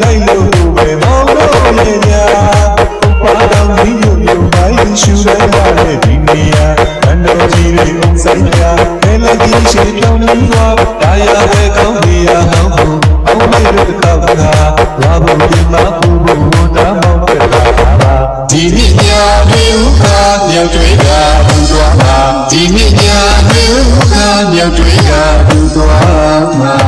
လိုက်လို့ပဲမောင်းလို့နေ냐ဘာတော်ကြီးညို့ညို့ပိုင်းရှူလိုက်ပါလေဒီနေရာဘန်တော်ကြီးတွေဥဆိုင်ကြခဲလက်ကြီးရှိပြောင်းလို့တာယာပဲကောင်းနေရဟောင်းဖို့အောင်မေတဲ့ကောက်ကလာဖို့ဒီမှာပူဖို့တာမောင်းပြတာပါဒီနေ့ညမျိုးကမြောက်တွေကပူသွားမှာဒီနေ့ညမျိုးကမြောက်တွေကပူသွားမှာ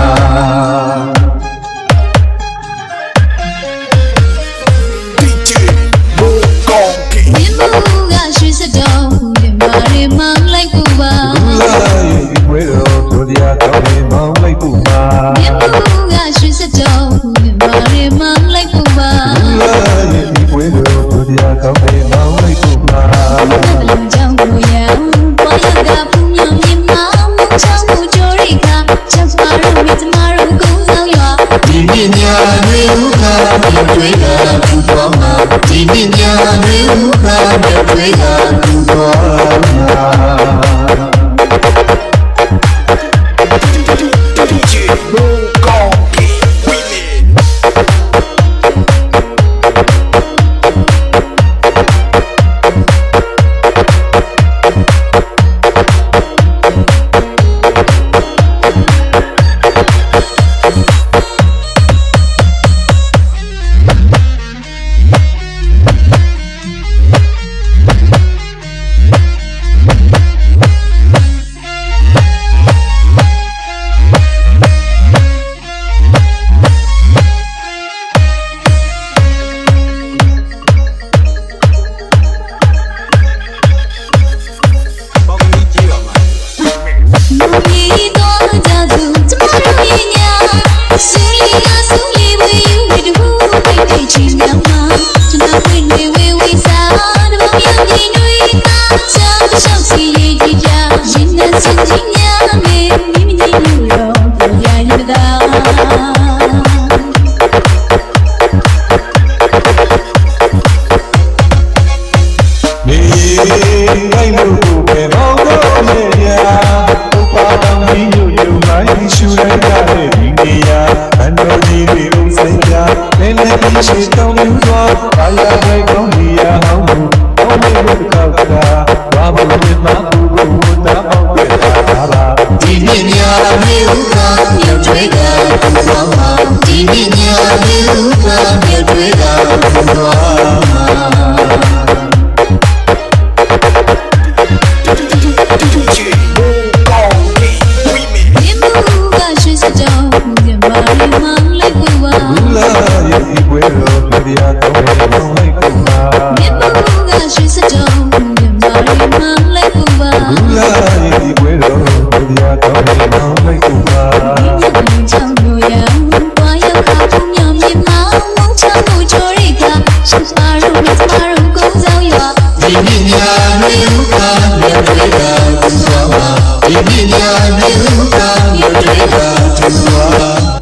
ဒီနေ့ညမျိုးကမြေတွေကပူသွားမှာလိုက်လို့ပဲမောင်းလို့နေ냐ဘာတော်ကြီးညို့ညို့ပိုင်းရှူလိုက်ပါလေဒီနေရာဘန်တော်ကြီးတွေဥဆိုင်ကြလဲလဲကြီးရှိတောင်းလို့ဘာယာပဲကောင်းနေရဟောင်းဘူးအောင်မေတဲ့ကောက်ကဘာဘလို့မပူဘူးတာပေါက်ပြတာပါဒီနေ့ညမျိုးကမြေတွေကပူသွားမှာဒီနေ့ညမျိုးကမြေတွေကပူသွားမှာဒီနေ့ညမျိုးကမြေတွေကပူသွားမှာဒီနေ့ညမျိုးကမြေတွေကပူသွား